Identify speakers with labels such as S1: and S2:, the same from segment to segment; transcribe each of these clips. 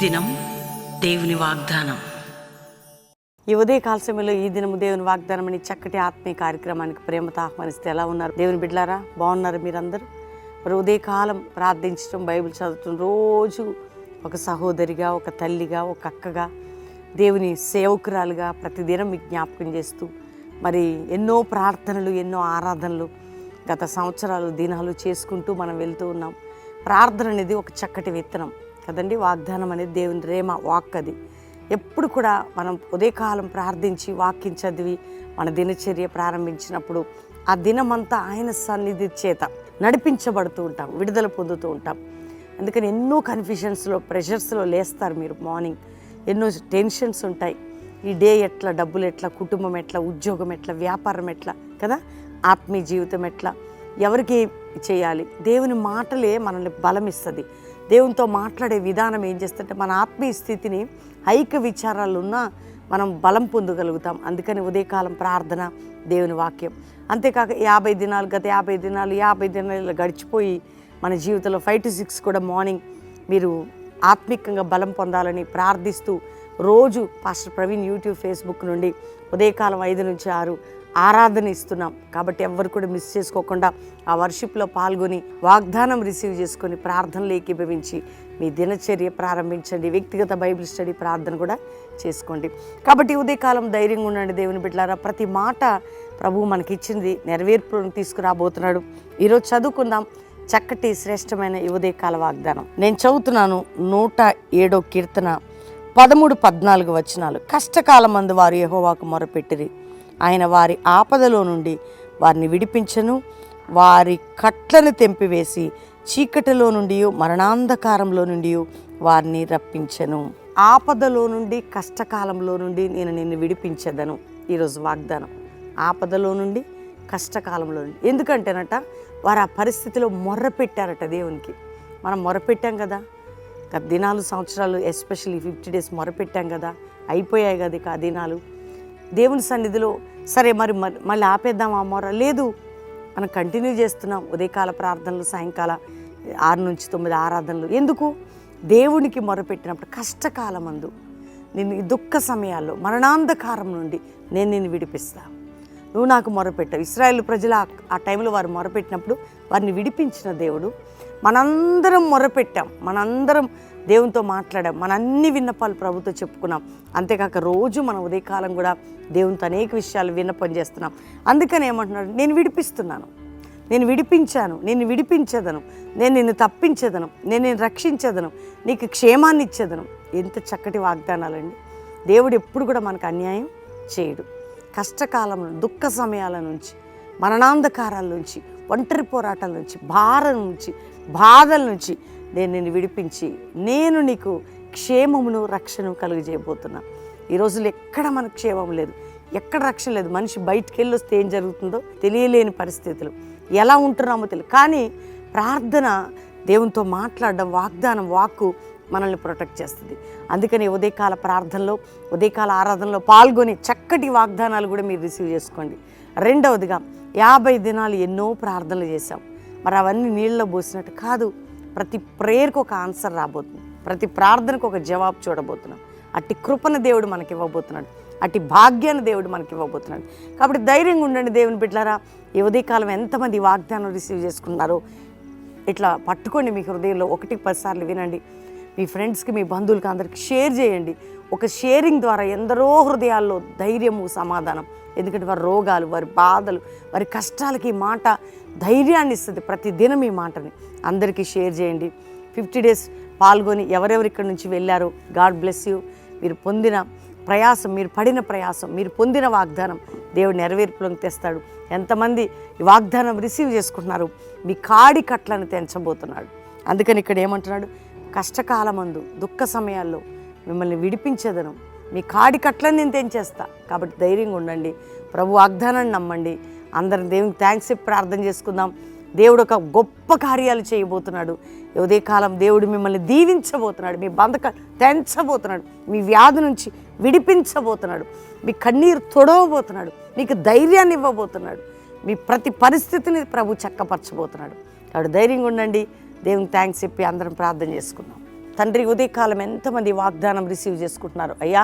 S1: దినం దేవుని వాగ్దానం.
S2: ఈ ఉదయకాల సమయంలో ఈ దినము దేవుని వాగ్దానం అని చక్కటి ఆత్మీయ కార్యక్రమానికి ప్రేమతో ఆహ్వానిస్తే ఎలా ఉన్నారు దేవుని బిడ్డలారా? బాగున్నారు మీరందరూ? మరి ఉదయకాలం ప్రార్థించడం, బైబిల్ చదవటం, రోజు ఒక సహోదరిగా, ఒక తల్లిగా, ఒక అక్కగా, దేవుని సేవకురాలుగా ప్రతిదినం మీకు జ్ఞాపకం చేస్తూ మరి ఎన్నో ప్రార్థనలు, ఎన్నో ఆరాధనలు గత సంవత్సరాలు, దినాలు చేసుకుంటూ మనం వెళ్తూ ఉన్నాం. ప్రార్థన అనేది ఒక చక్కటి విత్తనం కదండి. వాగ్దానం అనేది దేవుని రేమ వాక్. అది ఎప్పుడు కూడా మనం ఉదయకాలం ప్రార్థించి వాక్యం చదివి మన దినచర్య ప్రారంభించినప్పుడు ఆ దినమంతా ఆయన సన్నిధి చేత నడిపించబడుతూ ఉంటాం, విడుదల పొందుతూ ఉంటాం. అందుకని ఎన్నో కన్ఫ్యూషన్స్లో, ప్రెషర్స్లో లేస్తారు మీరు. మార్నింగ్ ఎన్నో టెన్షన్స్ ఉంటాయి. ఈ డే ఎట్లా, డబ్బులు ఎట్లా, కుటుంబం ఎట్లా, ఉద్యోగం ఎట్లా, వ్యాపారం ఎట్లా కదా, ఆత్మీయ జీవితం ఎట్లా, ఎవరికి చేయాలి. దేవుని మాటలే మనల్ని బలం ఇస్తుంది. దేవునితో మాట్లాడే విధానం ఏం చేస్తుంటే మన ఆత్మీయ స్థితిని, ఐక్య విచారాలున్నా మనం బలం పొందగలుగుతాం. అందుకని ఉదయకాలం ప్రార్థన, దేవుని వాక్యం. అంతేకాక 50 దినాలు, గత 50 దినాలు గడిచిపోయి మన జీవితంలో 5 to 6 కూడా మార్నింగ్ మీరు ఆత్మికంగా బలం పొందాలని ప్రార్థిస్తూ రోజు పాస్టర్ ప్రవీణ్ యూట్యూబ్, ఫేస్బుక్ నుండి ఉదయకాలం 5 నుంచి 6 ఆరాధన ఇస్తున్నాం. కాబట్టి ఎవరు కూడా మిస్ చేసుకోకుండా ఆ వర్షిప్లో పాల్గొని వాగ్దానం రిసీవ్ చేసుకొని ప్రార్థనలు ఏకీభవించి మీ దినచర్య ప్రారంభించండి. వ్యక్తిగత బైబిల్ స్టడీ, ప్రార్థన కూడా చేసుకోండి. కాబట్టి ఉదయకాలం ధైర్యంగా ఉండండి దేవుని బిడ్డలారా. ప్రతి మాట ప్రభువు మనకి ఇచ్చింది నెరవేర్పులను తీసుకురాబోతున్నాడు. ఈరోజు చదువుకుందాం చక్కటి శ్రేష్టమైన ఈ ఉదయకాల వాగ్దానం. నేను చదువుతున్నాను 107వ కీర్తన 13-14 వచనాలు. కష్టకాలమందు వారు యెహోవాకు మొరపెట్టిరి, ఆయన వారి ఆపదలో నుండి వారిని విడిపించెను. వారి కట్లను తెంపివేసి చీకటిలో నుండి, మరణాంధకారంలో నుండి వారిని రప్పించెను. ఆపదలో నుండి, కష్టకాలంలో నుండి నేను నిన్ను విడిపించేదను. ఈరోజు వాగ్దానం. ఆపదలో నుండి, కష్టకాలంలో నుండి. ఎందుకంటేనట వారు ఆ పరిస్థితిలో మొర్రపెట్టారట దేవునికి. మనం మొరపెట్టాం కదా, గత దినాలు, సంవత్సరాలు, ఎస్పెషల్లీ 50 days మొరపెట్టాం కదా, అయిపోయాయి కదా ఇక ఆ దినాలు దేవుని సన్నిధిలో. సరే మరి మళ్ళీ ఆపేద్దాం ఆ మొర? లేదు, మనం కంటిన్యూ చేస్తున్నాం. ఉదయకాల ప్రార్థనలు, సాయంకాల 6 నుంచి 9 ఆరాధనలు. ఎందుకు? దేవునికి మొరపెట్టినప్పుడు కష్టకాలమందు, నిన్ను ఈ దుఃఖ సమయాల్లో, మరణాంధకారం నుండి నేను నిన్ను విడిపిస్తా. నువ్వు నాకు మొరపెట్టావు. ఇశ్రాయేలు ప్రజలు ఆ టైంలో వారు మొరపెట్టినప్పుడు వారిని విడిపించిన దేవుడు. మనందరం మొరపెట్టాం, మనందరం దేవునితో మాట్లాడాం, మన అన్ని విన్నపాలు ప్రభుతో చెప్పుకున్నాం. అంతేకాక రోజు మన ఉదయకాలం కూడా దేవునితో అనేక విషయాలు విన్నపం చేస్తున్నాం. అందుకని ఏమంటున్నాడు? నేను విడిపిస్తున్నాను, నేను విడిపించాను, నేను విడిపించేదను, నేను నిన్ను తప్పించేదను, నేను నిన్ను రక్షించేదను, నీకు క్షేమాన్ని ఇచ్చేదను. ఎంత చక్కటి వాగ్దానాలండి. దేవుడు ఎప్పుడు కూడా మనకు అన్యాయం చేయడు. కష్టకాలం, దుఃఖ సమయాల నుంచి, మరణాంధకారాల నుంచి, ఒంటరి పోరాటాల నుంచి, భారం నుంచి, బాధల నుంచి నేను నిన్ను విడిపించి నేను నీకు క్షేమమును, రక్షణను కలుగజేయబోతున్నా. ఈ రోజుల్లో ఎక్కడ మనకు క్షేమం లేదు, ఎక్కడ రక్షణ లేదు. మనిషి బయటికి వెళ్ళి వస్తే ఏం జరుగుతుందో తెలియలేని పరిస్థితులు, ఎలా ఉంటున్నామో తెలియదు. కానీ ప్రార్థన, దేవునితో మాట్లాడడం, వాగ్దానం, వాక్కు మనల్ని ప్రొటెక్ట్ చేస్తుంది. అందుకని ఉదయకాల ప్రార్థనలో, ఉదయకాల ఆరాధనలో పాల్గొని చక్కటి వాగ్దానాలు కూడా మీరు రిసీవ్ చేసుకోండి. రెండవదిగా 50 దినాలు ఎన్నో ప్రార్థనలు చేశాం. మరి అవన్నీ నీళ్ళలో పోసినట్టు కాదు. ప్రతి ప్రేయర్కి ఒక ఆన్సర్ రాబోతుంది, ప్రతి ప్రార్థనకు ఒక జవాబు చూడబోతున్నాం. అట్టి కృపను దేవుడు మనకి ఇవ్వబోతున్నాడు, అట్టి భాగ్యాన్ని దేవుడు మనకి ఇవ్వబోతున్నాడు. కాబట్టి ధైర్యంగా ఉండండి దేవుని బిడ్డలారా. ఈ ఉదయకాలం ఎంతమంది వాగ్దానం రిసీవ్ చేసుకున్నారో ఇట్లా పట్టుకోండి మీ హృదయంలో. 1-10 సార్లు వినండి. మీ ఫ్రెండ్స్కి, మీ బంధువులకి, అందరికి షేర్ చేయండి. ఒక షేరింగ్ ద్వారా ఎందరో హృదయాల్లో ధైర్యము, సమాధానం. ఎందుకంటే వారి రోగాలు, వారి బాధలు, వారి కష్టాలకి ఈ మాట ధైర్యాన్ని ఇస్తుంది. ప్రతి దినం ఈ మాటని అందరికీ షేర్ చేయండి. 50 days పాల్గొని ఎవరెవరు ఇక్కడి నుంచి వెళ్ళారో గాడ్ బ్లెస్ యూ. మీరు పొందిన ప్రయాసం, మీరు పడిన ప్రయాసం, మీరు పొందిన వాగ్దానం దేవుడు నెరవేర్పులోకి తెస్తాడు. ఎంతమంది ఈ వాగ్దానం రిసీవ్ చేసుకుంటున్నారు? మీ కాడి కట్లను తెంచబోతున్నాడు. అందుకని ఇక్కడ ఏమంటున్నాడు? కష్టకాలమందు, దుఃఖ సమయాల్లో మిమ్మల్ని విడిపించేదను, మీ కాడి కట్లను నేను తెంచేస్తా. కాబట్టి ధైర్యంగా ఉండండి, ప్రభు వాగ్దానాన్ని నమ్మండి. అందరం దేవునికి థ్యాంక్స్ చెప్పి ప్రార్థన చేసుకుందాం. దేవుడు ఒక గొప్ప కార్యాలు చేయబోతున్నాడు. ఉదయకాలం దేవుడు మిమ్మల్ని దీవించబోతున్నాడు, మీ బంధకాలు తెంచబోతున్నాడు, మీ వ్యాధి నుంచి విడిపించబోతున్నాడు, మీ కన్నీరు తొడవబోతున్నాడు, మీకు ధైర్యాన్ని ఇవ్వబోతున్నాడు, మీ ప్రతి పరిస్థితిని ప్రభు చక్కపరచబోతున్నాడు. కాబట్టి ధైర్యంగా ఉండండి. దేవునికి థ్యాంక్స్ చెప్పి అందరం ప్రార్థన చేసుకుందాం. తండ్రి ఉదయకాలం ఎంతమంది వాగ్దానం రిసీవ్ చేసుకుంటున్నారు అయ్యా.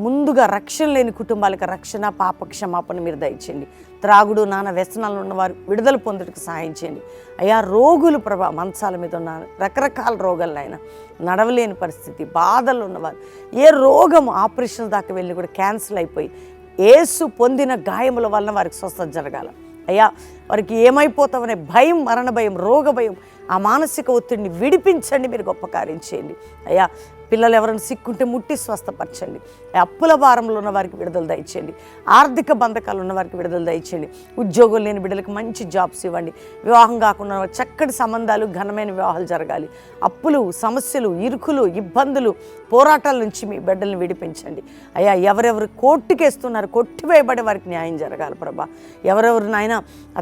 S2: ముందుగా రక్షణ లేని కుటుంబాలకు రక్షణ, పాప క్షమాపణ మీరు దయచేయండి. త్రాగుడు, నానా వ్యసనాలు ఉన్నవారు విడుదల పొందుటకు సహాయం చేయండి అయ్యా. రోగులు ప్రభా, మంచాల మీద ఉన్న రకరకాల రోగాలైనా, నడవలేని పరిస్థితి, బాధలు ఉన్నవారు, ఏ రోగం ఆపరేషన్ దాకా వెళ్ళి కూడా క్యాన్సిల్ అయిపోయి యేసు పొందిన గాయముల వలన వారికి స్వస్థత జరగాల అయ్యా. వారికి ఏమైపోతామనే భయం, మరణ భయం, రోగ భయం, ఆ మానసిక ఒత్తిడిని విడిపించండి. మీరు గొప్ప కార్యం చేయండి అయ్యా. పిల్లలు ఎవరైనా సిక్కుంటే ముట్టి స్వస్థపరచండి. అప్పుల భారంలో ఉన్న వారికి విడుదల దయచేయండి. ఆర్థిక బంధకాలు ఉన్న వారికి విడుదల దయచేయండి. ఉద్యోగం లేని బిడ్డలకు మంచి జాబ్స్ ఇవ్వండి. వివాహం కాకుండా చక్కటి సంబంధాలు, ఘనమైన వివాహాలు జరగాలి. అప్పులు, సమస్యలు, ఇరుకులు, ఇబ్బందులు, పోరాటాల నుంచి మీ బిడ్డలను విడిపించండి అయ్యా. ఎవరెవరు కోర్టుకేస్తున్నారు, కొట్టివేయబడే వారికి న్యాయం జరగాలి ప్రభా. ఎవరెవరు నాయన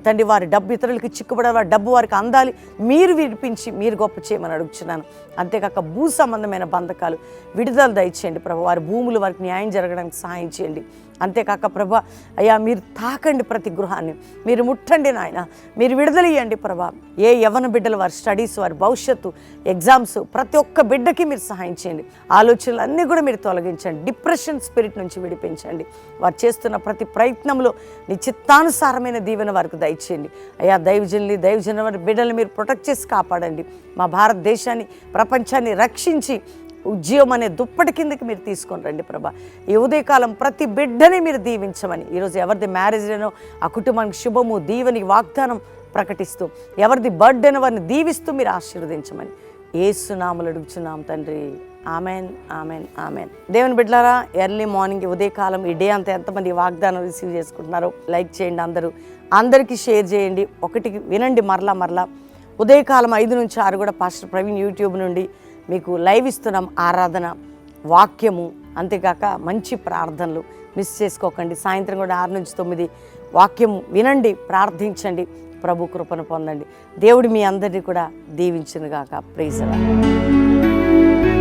S2: తండ్రి వారి డబ్బు ఇతరులకి చిక్కుబడే వారి డబ్బు వారికి అందాలి. మీరు విడిపించి మీరు గొప్ప చేయమని అడుగుతున్నాను. అంతేకాక భూ సంబంధమైన బంధకాలు విడుదల దయచేయండి ప్రభా. వారి భూములు వారికి న్యాయం జరగడానికి సహాయం చేయండి. అంతేకాక ప్రభా అయ్యా, మీరు తాకండి ప్రతి గృహాన్ని, మీరు ముట్టండి నాయన, మీరు విడుదల ఇవ్వండి ప్రభా. ఏ యవ్వన బిడ్డలు వారి స్టడీస్, వారి భవిష్యత్తు, ఎగ్జామ్స్, ప్రతి ఒక్క బిడ్డకి మీరు సహాయం చేయండి. ఆలోచనలు అన్నీ కూడా మీరు తొలగించండి. డిప్రెషన్ స్పిరిట్ నుంచి విడిపించండి. వారు చేస్తున్న ప్రతి ప్రయత్నంలో నీ చిత్తానుసారమైన దీవెన వారికి దయచేయండి అయ్యా. దైవజనుల వారి బిడ్డలు మీరు ప్రొటెక్ట్ చేసి కాపాడండి. మా భారతదేశాన్ని, ప్రపంచాన్ని రక్షించి ఉద్యోగం అనే దుప్పటి కిందకి మీరు తీసుకొని రండి ప్రభా. ఈ ఉదయకాలం ప్రతి బిడ్డని మీరు దీవించమని, ఈరోజు ఎవరిది మ్యారేజ్ లేనో ఆ కుటుంబానికి శుభము, దీవెని, వాగ్దానం ప్రకటిస్తూ, ఎవరిది బర్త్డేనో వారిని దీవిస్తూ మీరు ఆశీర్వదించమని యేసు నామములో అడుగుచున్నాం తండ్రి. Amen, amen, amen. దేవుని బిడ్డలారా, ఎర్లీ మార్నింగ్ ఉదయకాలం ఈ డే అంతా ఎంతమంది వాగ్దానం రిసీవ్ చేసుకుంటున్నారో లైక్ చేయండి. అందరికీ షేర్ చేయండి. ఒకటికి వినండి మరలా. ఉదయకాలం 5 నుంచి 6 కూడా పాస్టర్ ప్రవీణ్ యూట్యూబ్ నుండి మీకు లైవ్ ఇస్తున్నాం. ఆరాధన, వాక్యము, అంతేకాక మంచి ప్రార్థనలు మిస్ చేసుకోకండి. సాయంత్రం కూడా 6 నుంచి 9 వాక్యము వినండి, ప్రార్థించండి, ప్రభు కృపను పొందండి. దేవుడు మీ అందరినీ కూడా దీవించును గాక. Praise the lord.